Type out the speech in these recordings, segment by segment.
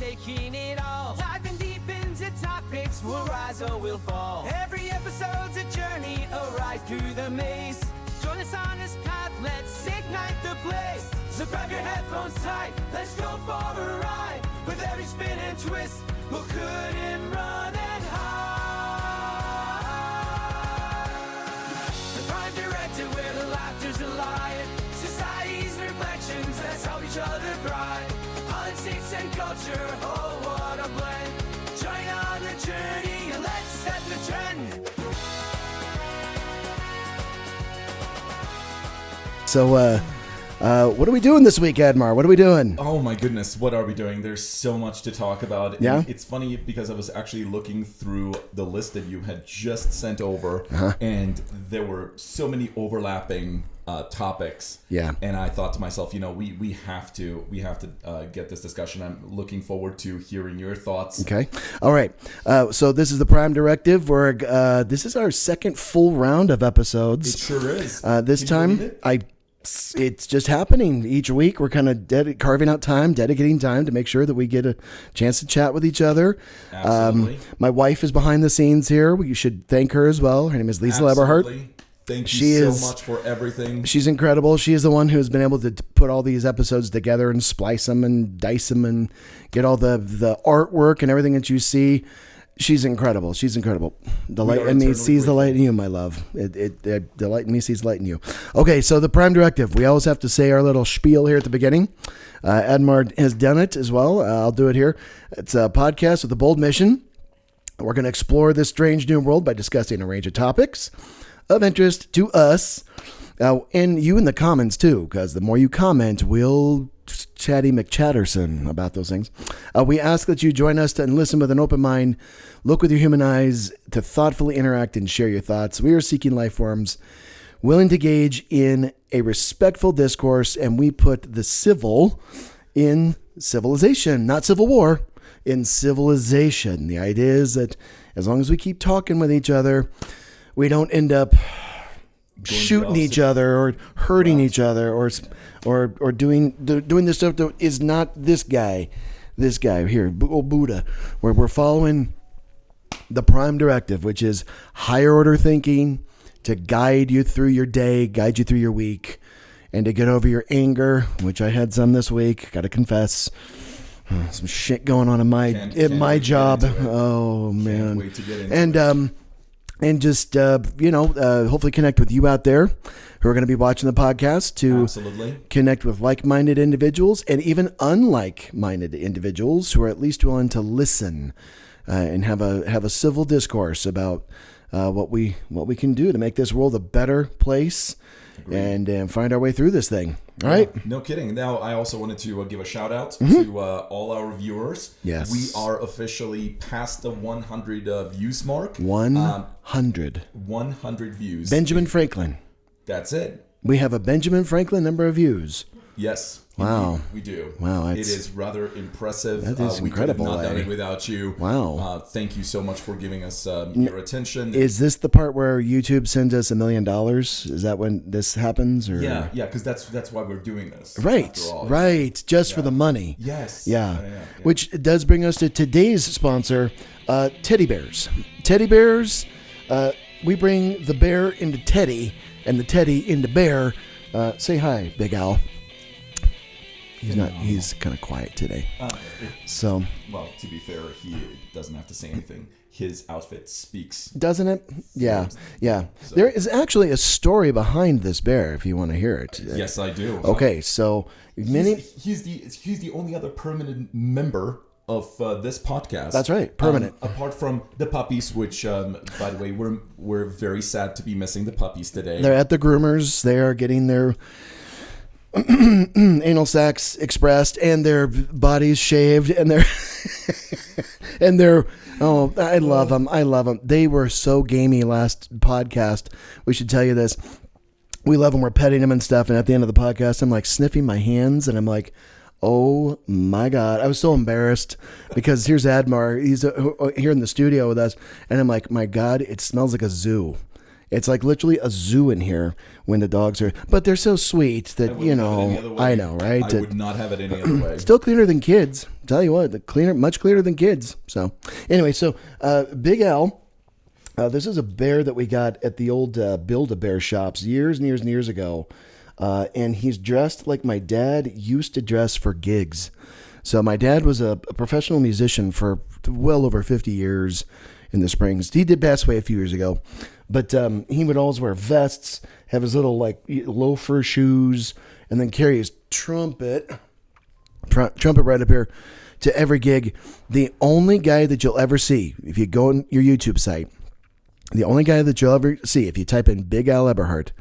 taking it all. Diving deep into topics, we'll rise or we'll fall. Every episode's a journey, a ride through the maze. Join us on this path, let's ignite the blaze. So grab your headphones tight, let's go for a ride. With every spin and twist, we'll couldn't run and hide. The Prime Directive, where the laughter's alive. Society's reflections, let's help each other thrive. Politics and culture, oh what a blend. Join on the journey and let's set the trend. So, what are we doing this week, Admar? What are we doing? Oh my goodness, what are we doing? There's so much to talk about. Yeah? And it's funny because I was actually looking through the list that you had just sent over, and there were so many overlapping topics. Yeah. And I thought to myself, we have to get this discussion. I'm looking forward to hearing your thoughts. Okay. All right. So this is the Prime Directive. This is our second full round of episodes. It sure is. This time, it's just happening each week. We're kind of carving out time, dedicating time to make sure that we get a chance to chat with each other. Absolutely. My wife is behind the scenes here. You should thank her as well. Her name is Liesl Eberhardt. Thank you so much for everything. She's incredible. She is the one who's been able to put all these episodes together and splice them and dice them and get all the artwork and everything that you see. She's incredible. She's incredible. The light in me sees the light in you, my love. The light in me sees the light in you. Okay, so the Prime Directive. We always have to say our little spiel here at the beginning. Admar has done it as well. I'll do it here. It's a podcast with a bold mission. We're going to explore this strange new world by discussing a range of topics of interest to us. And you in the comments, too, because the more you comment, we'll chatty McChatterson about those things. We ask that you join us and listen with an open mind, look with your human eyes, to thoughtfully interact and share your thoughts. We are seeking life forms willing to engage in a respectful discourse, and we put the civil in civilization, not civil war, in civilization. The idea is that as long as we keep talking with each other, we don't end up shooting each other or hurting each other or doing this stuff that is not this guy here, old Buddha, where we're following the Prime Directive, which is higher order thinking to guide you through your day, guide you through your week, and to get over your anger, which I had some this week, gotta confess. Some shit going on in my job. Oh man. Can't wait to get into it. And just, hopefully connect with you out there who are going to be watching the podcast to Absolutely. Connect with like-minded individuals and even unlike-minded individuals who are at least willing to listen and have a civil discourse about what we can do to make this world a better place. Agreed. And find our way through this thing. All right. No kidding. Now, I also wanted to give a shout out to all our viewers. Yes. We are officially past the 100 views mark. 100. 100 views. Benjamin Franklin. That's it. We have a Benjamin Franklin number of views. Yes. Wow. Indeed, we do. Wow. It is rather impressive. That is incredible. We could have not done it without you. Wow. Thank you so much for giving us your attention. Is this the part where YouTube sends us $1 million? Is that when this happens? Or? Yeah, because that's why we're doing this. Right. Just for the money. Yes. Yeah. Which does bring us to today's sponsor, Teddy Bears. Teddy Bears, we bring the bear into Teddy and the Teddy into bear. Say hi, Big Al. He's kind of quiet today. Well, to be fair, he doesn't have to say anything. His outfit speaks. Doesn't it? Yeah. So. There is actually a story behind this bear, if you want to hear it. Yes, I do. Okay, so he's the only other permanent member of this podcast. That's right, permanent. Apart from the puppies, which, by the way, we're very sad to be missing the puppies today. They're at the groomers. They are getting their anal sacs expressed and their bodies shaved and their oh, I love them. They were so gamey last podcast. We should tell you this. We love them. We're petting them and stuff. And at the end of the podcast, I'm like sniffing my hands and I'm like, oh my God. I was so embarrassed because here's Admar. He's here in the studio with us. And I'm like, my God, it smells like a zoo. It's like literally a zoo in here when the dogs are, but they're so sweet that, I know, right? I would not have it any other way. Still cleaner than kids. tell you what, much cleaner than kids. So anyway, Big Al. This is a bear that we got at the old Build-A-Bear shops years and years and years ago. And he's dressed like my dad used to dress for gigs. So my dad was a professional musician for well over 50 years in the Springs. He did pass away a few years ago. But he would always wear vests, have his little like loafer shoes, and then carry his trumpet right up here to every gig. The only guy that you'll ever see, if you go on your YouTube site, the only guy that you'll ever see, if you type in Big Al Eberhardt,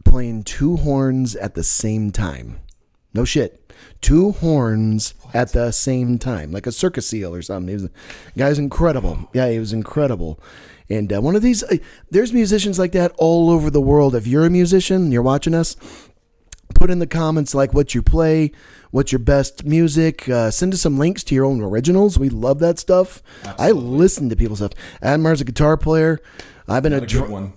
playing two horns at the same time. No shit. Two horns at the same time, like a circus seal or something. The guy's incredible. Yeah, he was incredible. And one of these, there's musicians like that all over the world. If you're a musician and you're watching us, put in the comments like what you play, what's your best music. Send us some links to your own originals. We love that stuff. Absolutely. I listen to people's stuff. Admar's a guitar player. I've been a good one.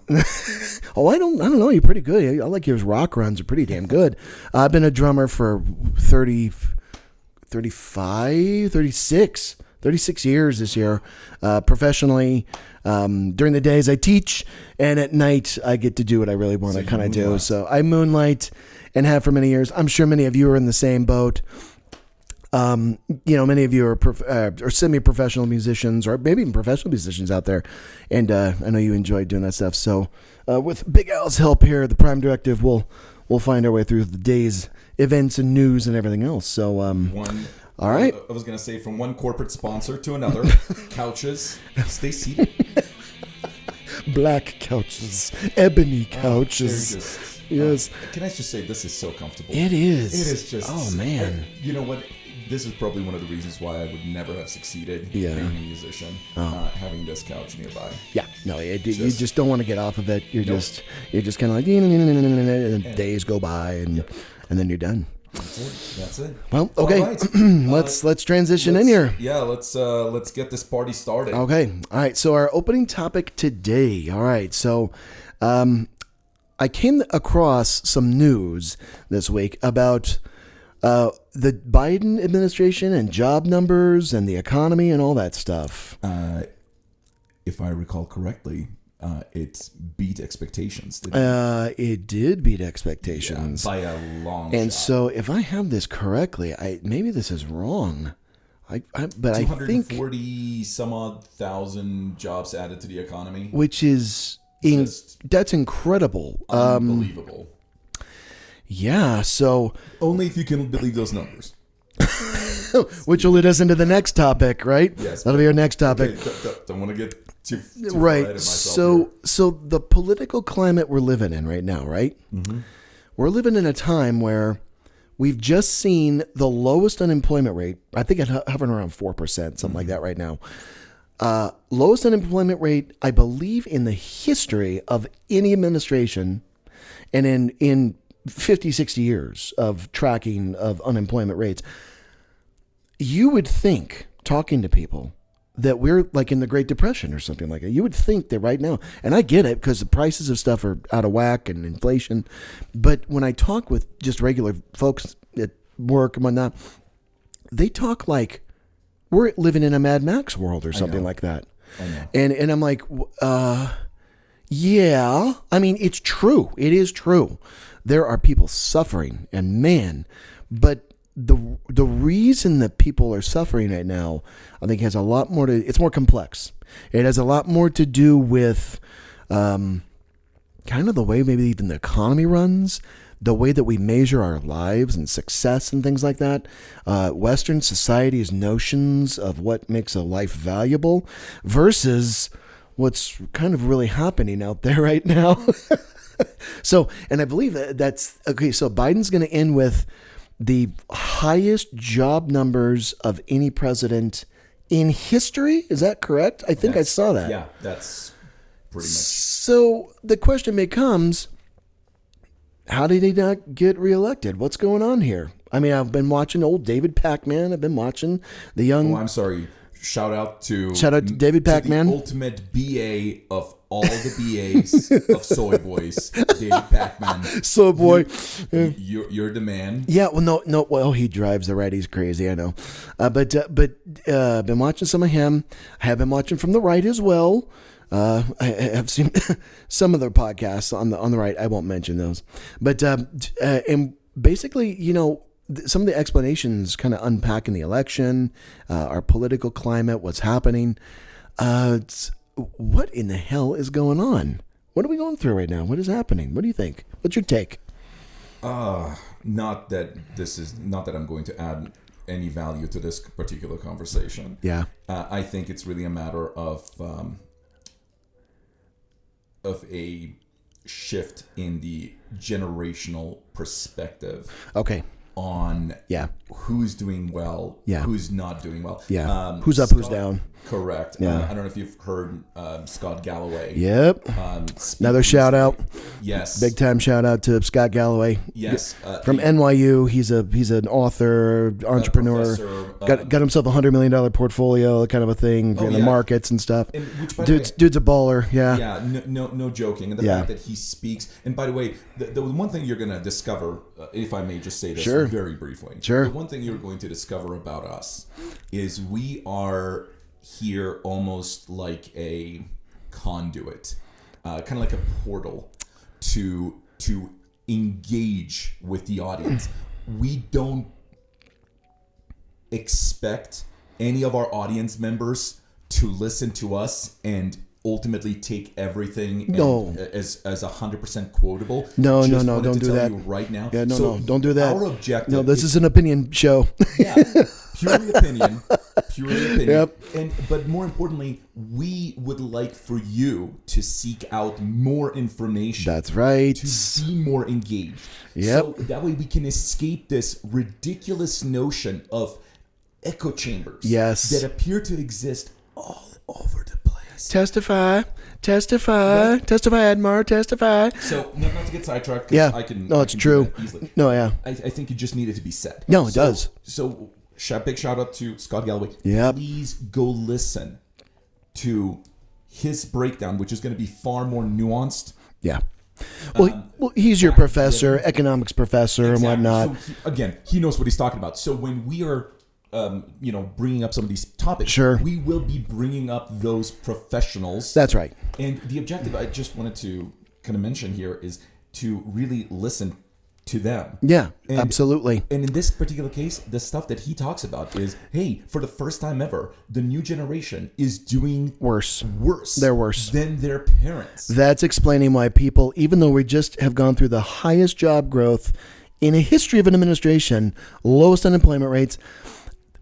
Oh, I don't know. You're pretty good. I like your rock runs are pretty damn good. I've been a drummer for 36 years this year, professionally. During the days I teach, and at night I get to do what I really want to kind of do. So I moonlight and have for many years. I'm sure many of you are in the same boat. Many of you are semi-professional musicians, or maybe even professional musicians out there, and I know you enjoy doing that stuff. So, with Big Al's help here, the Prime Directive, we'll find our way through the day's events and news and everything else. So, all right. I was gonna say from one corporate sponsor to another, couches, stay seated. Black couches, ebony couches. Yes. Can I just say this is so comfortable? It is. It is just. Oh man. You know what? This is probably one of the reasons why I would never have succeeded being a musician, having this couch nearby. Yeah, no, you just don't want to get off of it. You're just kind of like, and days go by, and then you're done. That's it. Well, okay, right. let's transition in here. Yeah, let's get this party started. Okay, all right. So our opening topic today. All right, so I came across some news this week about the Biden administration and job numbers and the economy and all that stuff. If I recall correctly, it beat expectations. It did beat expectations by a long and shot. So if I have this correctly, maybe this is wrong. But I think 240 some odd thousand jobs added to the economy, which is that's incredible, unbelievable. Yeah, so only if you can believe those numbers. Which will lead us into the next topic, right? Yes. That'll be our next topic. Okay, don't want to get too right. Far ahead of myself So the political climate we're living in right now, right? Mm-hmm. We're living in a time where we've just seen the lowest unemployment rate. I think it's hovering around 4%, something like that right now. Lowest unemployment rate, I believe, in the history of any administration, and in 50, 60 years of tracking of unemployment rates. You would think, talking to people, that we're like in the Great Depression or something like that. You would think that right now, and I get it because the prices of stuff are out of whack and inflation. But when I talk with just regular folks at work and whatnot, they talk like we're living in a Mad Max world or something like that. I know. And I'm like, yeah, I mean, it's true. It is true. There are people suffering, and man, but the reason that people are suffering right now, I think has a lot more to, it's more complex. It has a lot more to do with kind of the way maybe even the economy runs, the way that we measure our lives and success and things like that. Western society's notions of what makes a life valuable versus what's kind of really happening out there right now. So, and I believe that's okay. So Biden's going to end with the highest job numbers of any president in history. Is that correct? I think I saw that. Yeah, that's pretty much. So the question becomes, how did he not get reelected? What's going on here? I mean, I've been watching old David Packman. I've been watching the young. Oh, I'm sorry. Shout out to David Packman, the ultimate BA of all the BAs of Soy Boys, David Packman. Soy Boy, you're the man. Yeah, well, no. Well, he drives the right. He's crazy, I know. But been watching some of him. I have been watching from the right as well. I have seen some of their podcasts on the right. I won't mention those. But and basically, some of the explanations kind of unpacking the election, our political climate, what's happening. What in the hell is going on? What are we going through right now? What is happening? What do you think? What's your take? Not that I'm going to add any value to this particular conversation. Yeah. I think it's really a matter of a shift in the generational perspective. Okay. On who's doing well, who's not doing well. Yeah. Who's up, who's down. Correct. Yeah. I don't know if you've heard Scott Galloway. Yep. Another shout out. Yes. Big time shout out to Scott Galloway. Yes. From NYU. He's an author, entrepreneur. Got himself $100 million portfolio, kind of a thing in the markets and stuff. And dude's a baller. Yeah. Yeah. No joking. And the fact that he speaks. And by the way, the one thing you're going to discover, if I may just say this very briefly. Sure. The one thing you're going to discover about us is we are here almost like a conduit, kind of like a portal to engage with the audience. We don't expect any of our audience members to listen to us and ultimately take everything as 100% quotable. No, don't do that right now. Yeah, no, don't do that. Our objective. No, this is an opinion show. Yeah, purely opinion. Yep. But more importantly, we would like for you to seek out more information. That's right. To be more engaged. Yep. So that way we can escape this ridiculous notion of echo chambers. Yes. That appear to exist all over the place. Testify, Admar, testify. So, not to get sidetracked. Yeah. It's true. No, yeah. I think it just needed to be said. No, it does. So, big shout out to Scott Galloway. Yep. Please go listen to his breakdown, which is going to be far more nuanced. Yeah. Well, he's your professor, economics professor, and whatnot. So he knows what he's talking about. So when we are, bringing up some of these topics, sure, we will be bringing up those professionals. That's right. And the objective I just wanted to kind of mention here is to really listen to them. Yeah, absolutely. And in this particular case, the stuff that he talks about is, hey, for the first time ever, the new generation is doing worse. They're worse than their parents. That's explaining why people, even though we just have gone through the highest job growth in a history of an administration, lowest unemployment rates,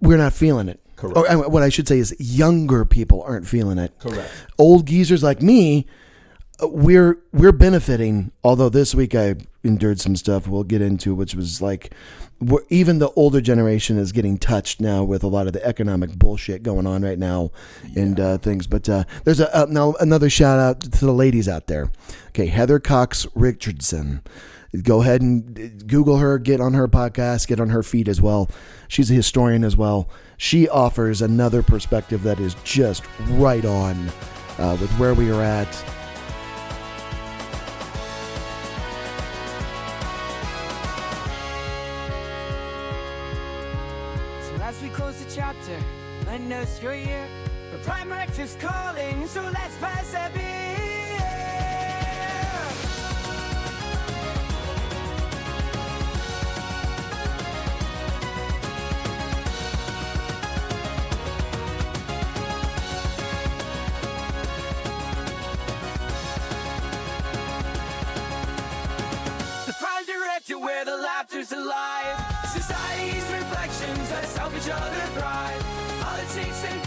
we're not feeling it. Correct. Or what I should say is younger people aren't feeling it. Correct. Old geezers like me, we're benefiting. Although this week I endured some stuff we'll get into, which was like, even the older generation is getting touched now with a lot of the economic bullshit going on right now and things. But there's now another shout out to the ladies out there. Okay, Heather Cox Richardson. Go ahead and Google her, get on her podcast, get on her feed as well. She's a historian as well. She offers another perspective that is just right on with where we are at. So as we close the chapter, lend us your ear. The Prime Directive's calling, so let's pass a beer. To where the laughter's alive. Society's reflections, let's help each other thrive. Politics and